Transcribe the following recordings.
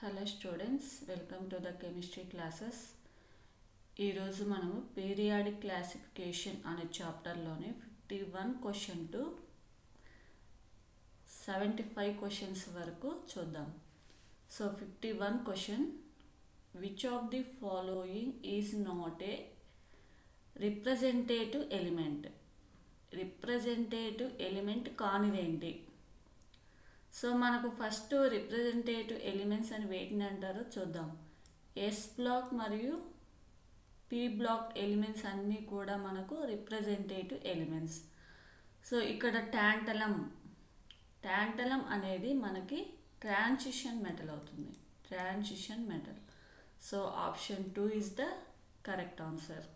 Hello students, welcome to the chemistry classes. ఈరోజు మనము periodic classification అనే చాప్టర్లోనే 51 క్వశ్చన్ టు 75 క్వశ్చన్స్ వరకు చూద్దాం. So 51 question, which of the following is not a representative element? Representative element కానిదేంటి? So మనకు first representative elements అని వేటిని అంటారో చూద్దాం. ఎస్ బ్లాక్ మరియు పి బ్లాక్ ఎలిమెంట్స్ అన్నీ కూడా మనకు రిప్రజెంటేటివ్ ఎలిమెంట్స్. సో ఇక్కడ ట్యాంటలం అనేది మనకి ట్రాన్సిషన్ మెటల్ అవుతుంది. Transition metal. So option 2 is the correct answer.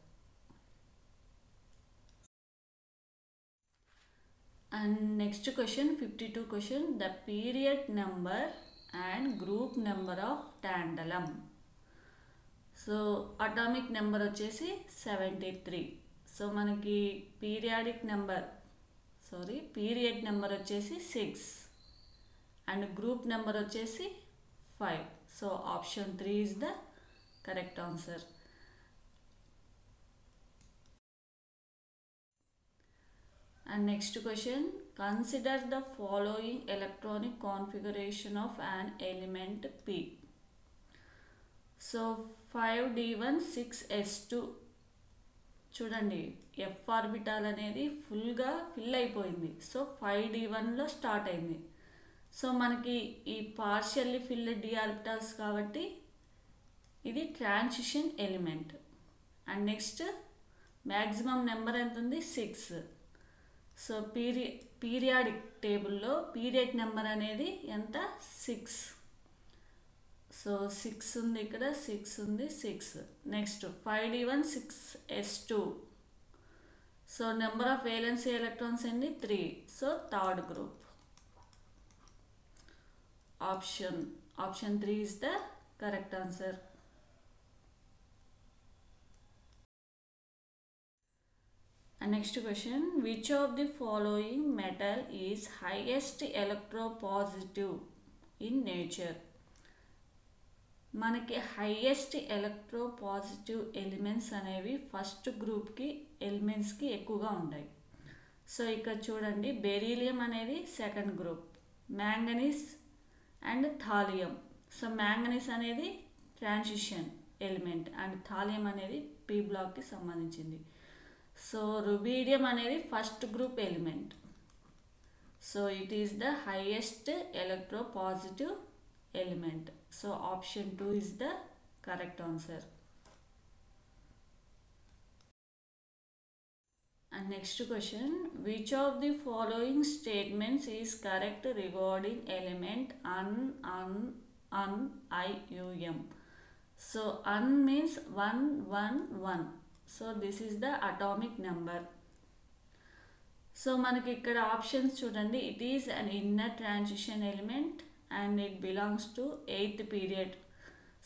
And next question, 52 question, the period number and group number of tantalum. So atomic number వచ్చేసి 73. So మనకి period number వచ్చేసి 6 and group number వచ్చేసి 5. So option 3 is the correct answer. And next question, consider the following electronic configuration of an element P. So 5d1 6s2 చూడండి, F orbital అనేది ఫుల్గా fill అయిపోయింది. So 5d1లో start అయింది. So మనకి ఈ partially field D orbitals కాబట్టి ఇది transition element. And next maximum number ఎంత ఉంది? 6. సో పీరియాడిక్ టేబుల్లో పీరియడ్ నెంబర్ అనేది ఎంత? 6. సో 6 ఉంది, ఇక్కడ 6 ఉంది, 6. Next 5d1 6s2. So number of valency electrons అండి 3. So third group. Option 3 is the correct answer. And next question, which of the following metal is highest electropositive in nature? మనకి highest electropositive elements అనేవి first గ్రూప్కి ఎలిమెంట్స్కి ఎక్కువగా ఉంటాయి. So ఇక్కడ చూడండి, beryllium అనేది second group, manganese and thallium. So manganese అనేది ట్రాన్సిషన్ ఎలిమెంట్ అండ్ థాలియం అనేది పి బ్లాక్కి సంబంధించింది. సో రుబీడియం అనేది first group element. So it is the highest electropositive element. So option 2 is the correct answer. And next question, which of the following statements is correct regarding element IUM? So un means 111. So this is the atomic number. So మనకి ఇక్కడ options చూడండి, it is an inner transition element and it belongs to 8th period.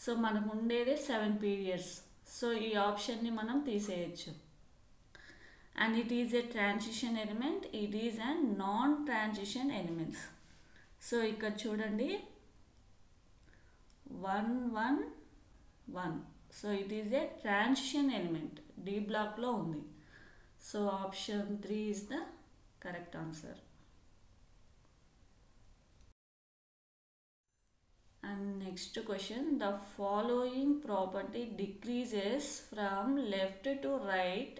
So మనకు ఉండేదే 7 periods. So ఈ ఆప్షన్ని మనం తీసేయచ్చు. And it is a transition element, it is and non transition elements. So ఇక్కడ చూడండి 111. So it is a transition element, D బ్లాక్లో ఉంది. So option 3 is the correct answer. And next question, the following property decreases from left to right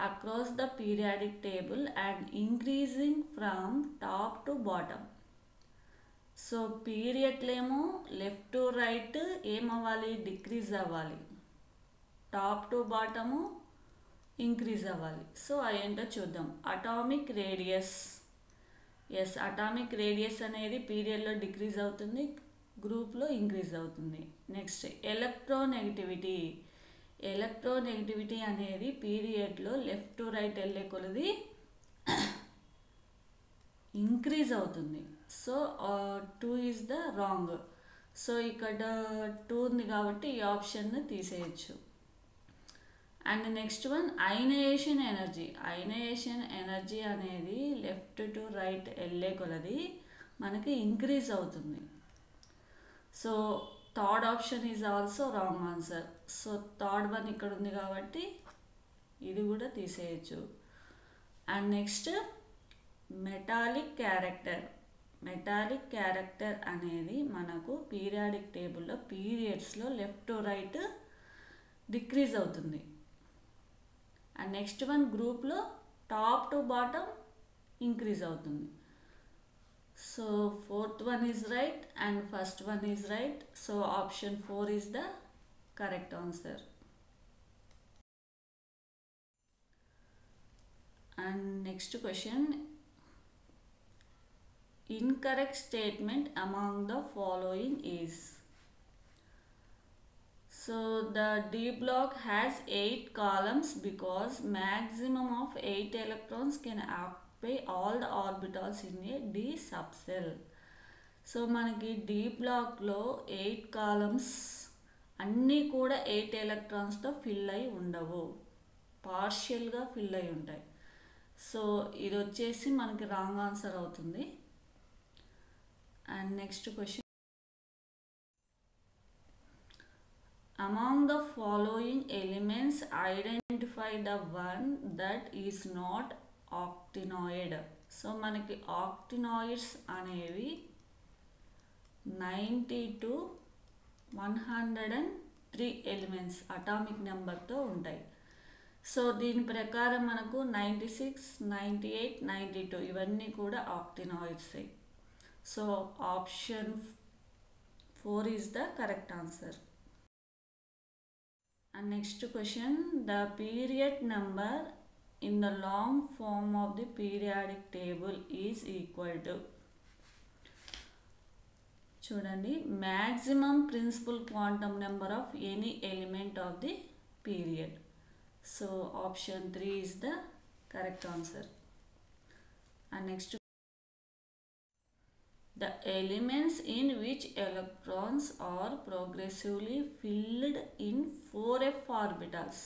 across the periodic table and increasing from top to bottom. So పీరియడ్లో ఏమో left to right ఏమవ్వాలి? Decrease అవ్వాలి. Top to bottom increase అవ్వాలి. So అదేంటో చూద్దాం. Atomic radius. Yes, atomic radius అనేది పీరియడ్లో decrease అవుతుంది, గ్రూప్లో ఇంక్రీజ్ అవుతుంది. Next electronegativity. ఎలక్ట్రోనెగటివిటీ అనేది పీరియడ్లో లెఫ్ట్ టు రైట్ వెళ్ళే కొలది ఇంక్రీజ్ అవుతుంది. So 2 is the wrong. So ఇక్కడ 2 ఉంది కాబట్టి ఈ ఆప్షన్ని తీసేయచ్చు. And next one, ionization energy. Ionization energy అనేది లెఫ్ట్ టు రైట్ వెళ్ళే కొలది మనకి ఇంక్రీజ్ అవుతుంది. So third option is also wrong answer. So third one ఇక్కడ ఉంది కాబట్టి ఇది కూడా తీసేయచ్చు. And next metallic character. Metallic character అనేది మనకు పీరియాడిక్ టేబుల్లో పీరియడ్స్లో లెఫ్ట్ టు రైట్ డిక్రీజ్ అవుతుంది. అండ్ నెక్స్ట్ వన్ గ్రూప్లో టాప్ టు బాటమ్ ఇంక్రీజ్ అవుతుంది. So fourth one is right and first one is right. So option 4 is the correct answer. And next question, incorrect statement among the following is. So the D block has 8 columns because maximum of 8 electrons can occupy all the orbitals in a D subcell. So మనకి D బ్లాక్లో 8 columns అన్నీ కూడా 8 ఎలక్ట్రాన్స్తో fill అయి ఉండవు, పార్షియల్గా fill అయి ఉంటాయి. So ఇది వచ్చేసి మనకి రాంగ్ ఆన్సర్ అవుతుంది. And next question, among the following elements identify the one that is not octinoid. So మనకి octinoids అనేవి 90 to 103 ఎలిమెంట్స్ అటామిక్ నెంబర్తో ఉంటాయి. సో దీని ప్రకారం మనకు 96, 98, 92 ఇవన్నీ కూడా octinoids. So option 4 is the correct answer. And next question, the period number in the long form of the periodic table is equal to. చూడండి, maximum principal quantum number of any element of the period. So option 3 is the correct answer. And next, the elements in which electrons are progressively filled in 4f orbitals.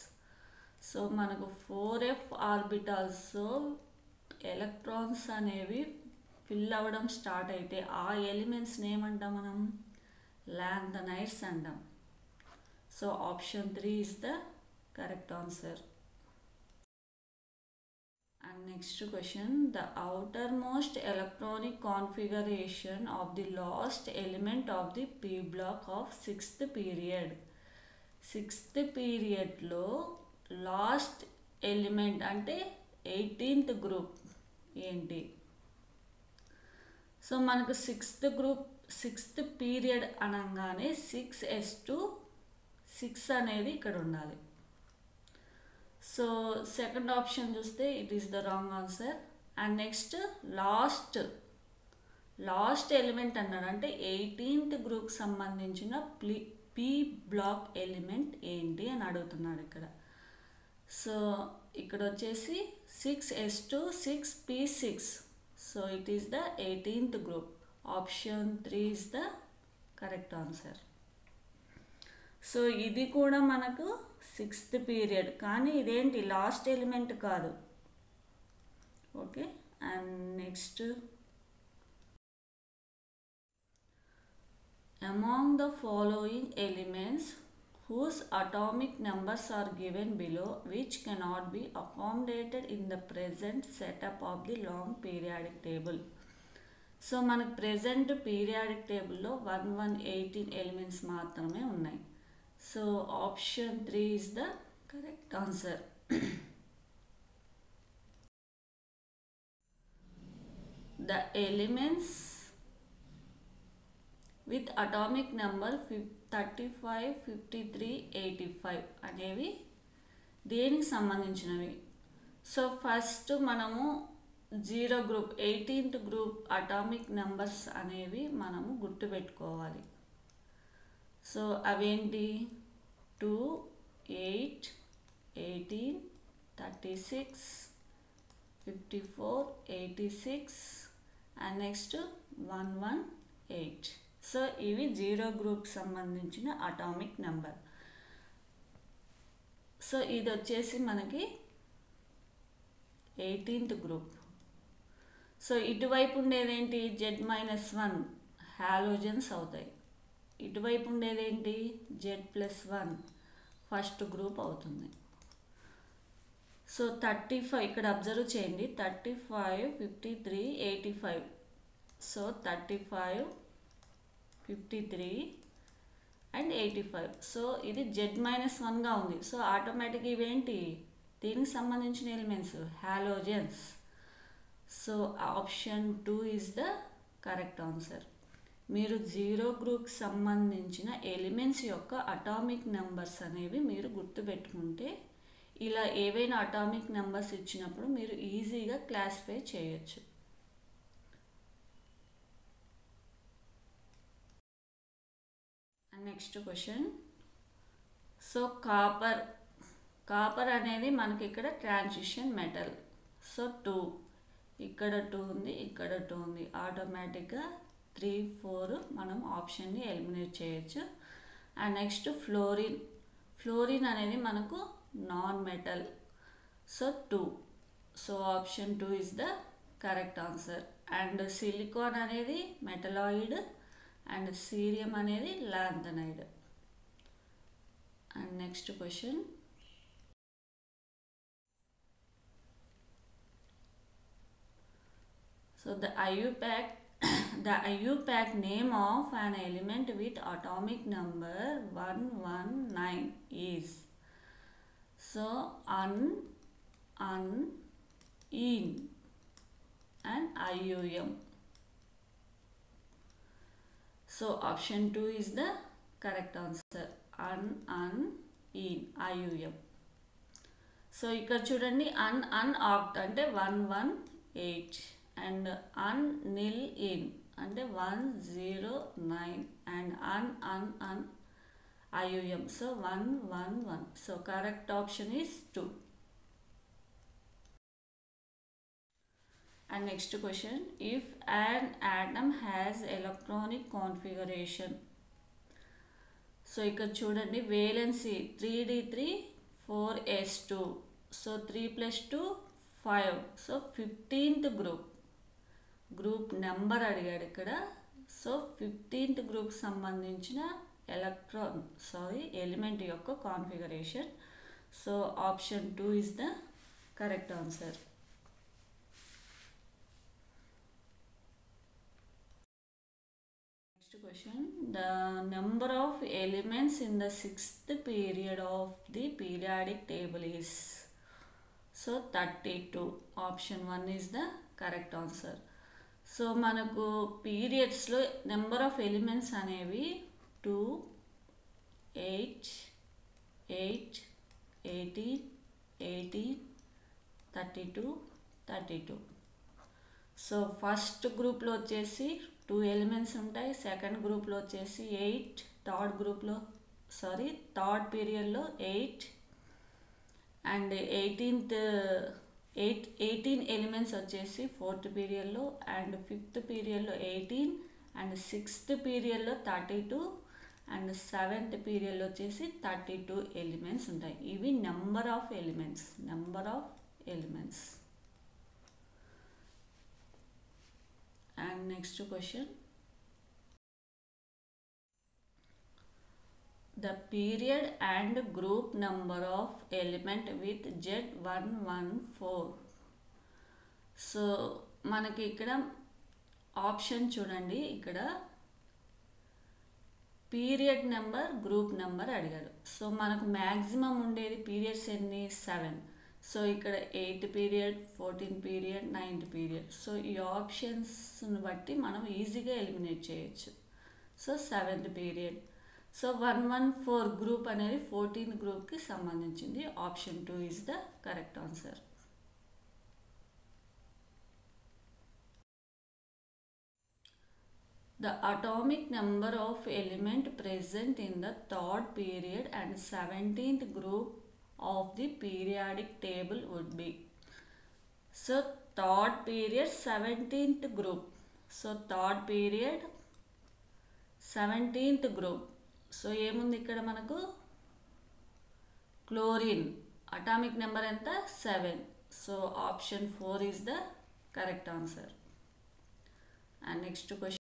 So మనకు 4f orbitals electrons అనేవి fill అవ్వడం start అయితే ఆ ఎలిమెంట్స్ని ఏమంటాం మనం? Lanthanides అంటాం. So option 3 is the correct answer. And next question, the outermost electronic configuration of the last element of the P block of 6th period. 6th period లో last element అంటే 18th group ఏంటి? So మనకు 6th group 6th period అనగానే 6s2 6 అనేది ఇక్కడ ఉండాలి. So second option చూస్తే it is the wrong answer. And next last element అన్నాడు అంటే 18th గ్రూప్ సంబంధించిన పీ బ్లాక్ ఎలిమెంట్ ఏంటి అని అడుగుతున్నాడు ఇక్కడ. సో ఇక్కడ వచ్చేసి 6s2 6p6. So it is the 18th group. Option 3 is the correct answer. So ఇది కూడా మనకు 6th పీరియడ్, కానీ ఇదేంటి లాస్ట్ ఎలిమెంట్ కాదు. Okay. And next, among the following elements whose atomic numbers are given below which cannot be accommodated in the present setup of the long periodic table. So మనకు present periodic టేబుల్లో 1, 1, 18 elements మాత్రమే ఉన్నాయి. So option 3 is the correct answer. The elements with atomic number 35, 53, 85 అనేవి దేనికి సంబంధించినవి? So first మనము 0 group 18th group atomic numbers అనేవి మనము గుర్తుపెట్టుకోవాలి. సో అవేంటి? 2, 8, 18, 36, 54, 86 అండ్ నెక్స్ట్ 118. సో ఇవి 0 గ్రూప్ సంబంధించిన అటామిక్ నెంబర్. సో ఇది వచ్చేసి మనకి 18th గ్రూప్. సో ఇటువైపు ఉండేదేంటి? Z-1 హాలోజన్స్ అవుతాయి. ఇటువైపు ఉండేది ఏంటి Z+1 ఫస్ట్ గ్రూప్ అవుతుంది. సో 35 ఇక్కడ అబ్జర్వ్ చేయండి 35 53 85. So 35 53 and 85. సో ఇది Z-1గా ఉంది. సో ఆటోమేటిక్గా ఇవేంటి దీనికి సంబంధించిన elements halogens. So option 2 is the correct answer. మీరు 0 గ్రూప్కి సంబంధించిన ఎలిమెంట్స్ యొక్క అటామిక్ నెంబర్స్ అనేవి మీరు గుర్తుపెట్టుకుంటే ఇలా ఏవైనా అటామిక్ నెంబర్స్ ఇచ్చినప్పుడు మీరు ఈజీగా క్లాసిఫై చేయొచ్చు. Next question. సో కాపర్ అనేది మనకి ఇక్కడ ట్రాన్సిషన్ మెటల్. సో 2 ఇక్కడ 2 ఉంది, ఇక్కడ 2 ఉంది. ఆటోమేటిక్గా 3 4 మనం ఆప్షన్ని ఎలిమినేట్ చేయొచ్చు. అండ్ నెక్స్ట్ ఫ్లోరిన్ అనేది మనకు non metal. So 2. So option 2 is the correct answer. And silicon అనేది మెటలాయిడ్ అండ్ సీరియం అనేది lanthanide. And next question. So the IUPAC name of an element with atomic number 119 is. So un, in and IUM. So option 2 is the correct answer. Un, in, IUM. So ఇక్కడ చూడండి అన్ act అంటే 118 and nil in అంటే 109 and an IUM. So 111. So correct option is 2. And next question. If an atom has electronic configuration. So ఇక్కడ చూడండి valency 3d3 4s2. So 3 + 2 5. So 15th group number అడిగాడు ఇక్కడ. So 15th group సంబంధించిన element యొక్క configuration. So option 2 is the correct answer. Next question. The number of elements in the 6th period of the periodic table is. So 32. Option 1 is the correct answer. So మనకు పీరియడ్స్లో number of elements అనేవి 2 8 8 18 18 32 32. So first గ్రూప్లో వచ్చేసి 2 elements ఉంటాయి. Second గ్రూప్లో వచ్చేసి 8. Third పీరియడ్లో 8 and 18 elements వచ్చేసి 4th పీరియడ్లో అండ్ 5th పీరియడ్లో 18 అండ్ 6th పీరియడ్లో 32 అండ్ 7th పీరియడ్లో వచ్చేసి 32 ఎలిమెంట్స్ ఉంటాయి. ఇవి number of elements. And next question. The period and group number of element with Z114. So మనకి ఇక్కడ ఆప్షన్ చూడండి. ఇక్కడ పీరియడ్ నెంబర్ గ్రూప్ నెంబర్ అడిగాడు. సో మనకు మ్యాక్సిమం ఉండేది పీరియడ్స్ ఎన్ని 7. సో ఇక్కడ 8th period 14th period 9th period. So ఈ ఆప్షన్స్ని బట్టి మనం ఈజీగా ఎలిమినేట్ చేయొచ్చు. So 7th period. So 114 group అనేది 14th గ్రూప్కి సంబంధించింది. Option 2 is the correct answer. The atomic number of element present in the 3rd period and 17th group of the periodic table would be. So 3rd period 17th group. So 3rd period 17th group. So ఏముంది ఇక్కడ మనకు chlorine. Atomic number ఎంత 7. So option 4 is the correct answer. And next question.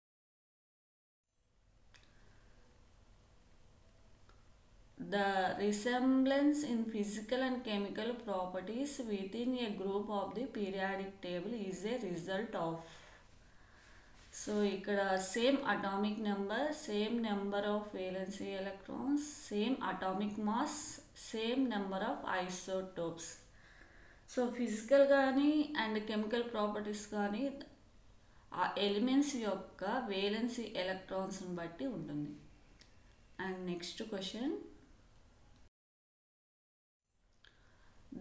the resemblance in physical and chemical properties within a group of the periodic table is a result of. So ఇక్కడ same atomic number, same number of valency electrons, same atomic mass, same number of isotopes. So physical కానీ and chemical properties కానీ ఆ elements యొక్క వేలెన్సీ ఎలక్ట్రాన్స్ని బట్టి ఉంటుంది. And next question,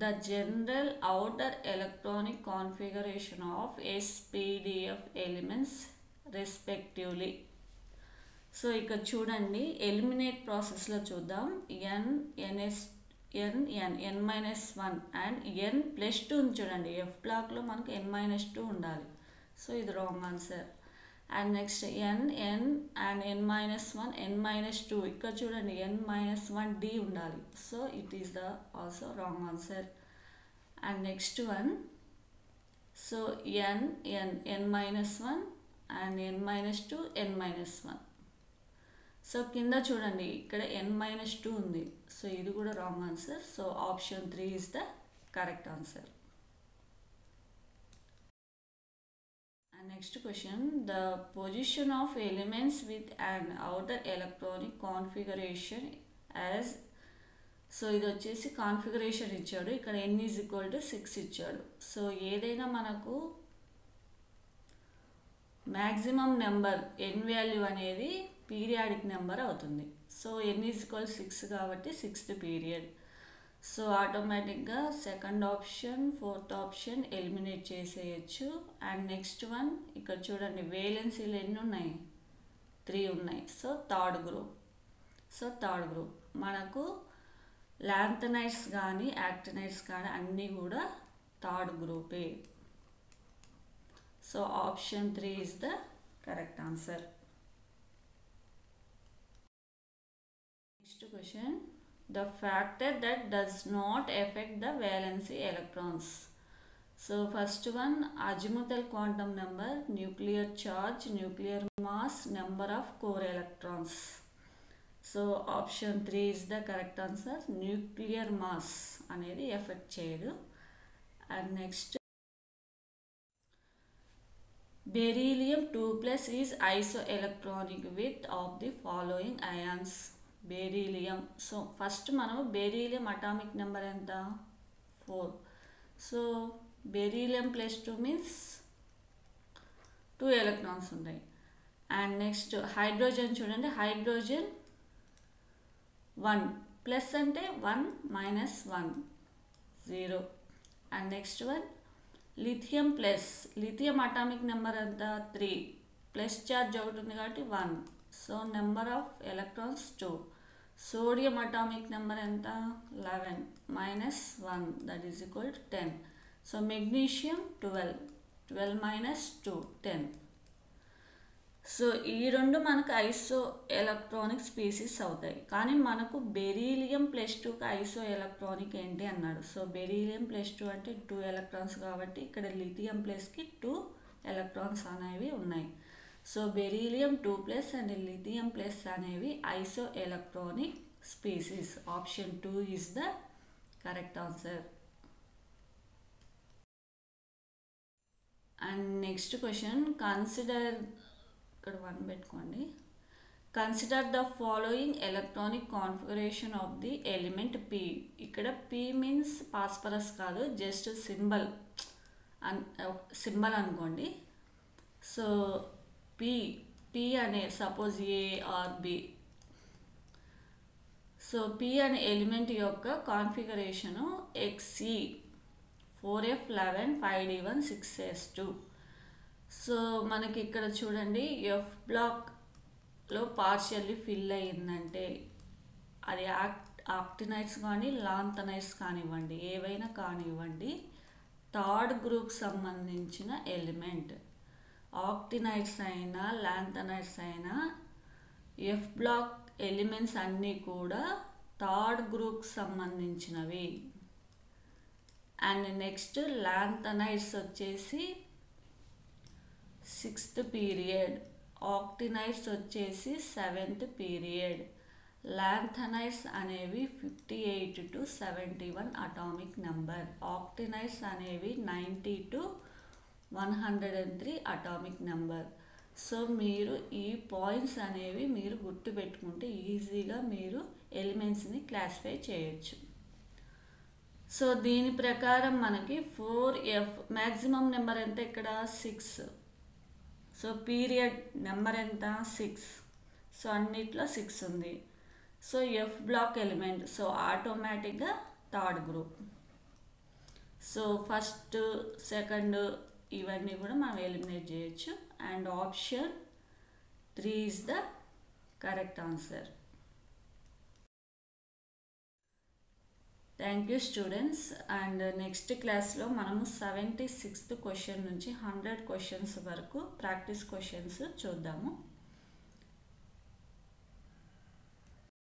the general outer electronic configuration of SPDF elements respectively. So ఇక్కడ చూడండి, ఎలిమినేట్ ప్రాసెస్లో చూద్దాం. n-1 అండ్ n+2 చూడండి. F బ్లాక్లో మనకు n-2 ఉండాలి. సో ఇది wrong answer. And next n and n-1 n-2 ఇక్కడ చూడండి n-1d ఉండాలి. So it is the also wrong answer. And next one, so n-1 and n-2 n-1. So కింద చూడండి ఇక్కడ n-2 ఉంది. సో ఇది కూడా wrong answer. So option 3 is the correct answer. And next question, the position of elements with an outer electronic configuration as, so ఇది వచ్చేసి configuration ఇచ్చాడు, ఇక్కడ n=6 ఇచ్చాడు. సో ఏదైనా మనకు మ్యాక్సిమం నెంబర్ n వాల్యూ అనేది పీరియాడిక్ నెంబర్ అవుతుంది. So n=6 కాబట్టి 6th పీరియడ్. సో ఆటోమేటిక్గా second option, fourth option eliminate చేసేయచ్చు. అండ్ నెక్స్ట్ వన్, ఇక్కడ చూడండి వేలెన్సీలు ఎన్ని ఉన్నాయి? 3 ఉన్నాయి. సో థర్డ్ గ్రూప్ మనకు లాంథనైడ్స్ కానీ యాక్టినైడ్స్ కానీ అన్నీ కూడా థర్డ్ గ్రూపే. So option 3 is the correct answer. Next question, the factor that does not affect the valency electrons. So first one, azimuthal quantum number, nuclear charge, nuclear mass, number of core electrons. So option 3 is the correct answer. Nuclear mass అనేది effect చేయదు. And next, beryllium 2+ is isoelectronic with of the following ions. Beryllium. So first మనం beryllium atomic number ఎంత? 4. So beryllium +2 means 2 electrons ఉంటాయి. And next hydrogen చూడండి, hydrogen 1 plus అంటే 1 - 1 0. And next one lithium plus, lithium atomic number ఎంత? 3 plus charge ఒకటి ఉంది కాబట్టి 1. So number of electrons 2. Sodium atomic number ఎంత? 11 - 1 that is equal to 10. So magnesium 12 - 2 10. So ఈ రెండు మనకు ఐసో ఎలక్ట్రానిక్ స్పీసీస్ అవుతాయి. కానీ మనకు బెరీలియం +2కి ఐసో ఎలక్ట్రానిక్ ఏంటి అన్నాడు. సో బెరీలియం +2 అంటే 2 ఎలక్ట్రాన్స్ కాబట్టి ఇక్కడ లిథియం ప్లస్కి 2 ఎలక్ట్రాన్స్ అనేవి ఉన్నాయి. So beryllium 2+ and lithium plus అనేవి isoelectronic species. Option 2 is the correct answer. And next question, consider, ఇక్కడ 1 పెట్టుకోండి. Consider the following electronic configuration of the element P. ఇక్కడ P means phosphorus కాదు, just symbol అనుకోండి. So P అనే suppose A or B. So P అనే element యొక్క configuration Xe 4f11 5d1 6s2. సో మనకి ఇక్కడ చూడండి F బ్లాక్లో పార్షియల్లీ ఫిల్ అయ్యిందంటే అది ఆక్టినైడ్స్ కానీ లాంథనైడ్స్ కానివ్వండి, ఏవైనా కానివ్వండి, థర్డ్ గ్రూప్ సంబంధించిన ఎలిమెంట్ ఆక్టినైడ్స్ అయినా లాంథనైడ్స్ అయినా F బ్లాక్ ఎలిమెంట్స్ అన్నీ కూడా థర్డ్ గ్రూప్ సంబంధించినవి. అండ్ నెక్స్ట్ లాంథనైడ్స్ వచ్చేసి 6th పీరియడ్, ఆక్టినైడ్స్ వచ్చేసి 7th పీరియడ్. లాంథనైడ్స్ అనేవి 58 to 71 అటామిక్ నెంబర్. ఆక్టినైడ్స్ అనేవి 90 to 103 అటామిక్ నెంబర్. సో మీరు ఈ పాయింట్స్ అనేవి మీరు గుర్తుపెట్టుకుంటే ఈజీగా మీరు ఎలిమెంట్స్ని క్లాసిఫై చేయొచ్చు. సో దీని ప్రకారం మనకి 4F మ్యాక్సిమం నెంబర్ ఎంత ఇక్కడ 6. సో పీరియడ్ నెంబర్ ఎంత 6. సో అన్నిట్లో 6 ఉంది. So F block element, so ఆటోమేటిక్గా third group. So first second ఇవన్నీ కూడా మనం ఎలిమినేట్ చేయొచ్చు. And option 3 is the correct answer. Thank you students. And next క్లాస్లో మనము 76th క్వశ్చన్ నుంచి 100 క్వశ్చన్స్ వరకు ప్రాక్టీస్ క్వశ్చన్స్ చూద్దాము.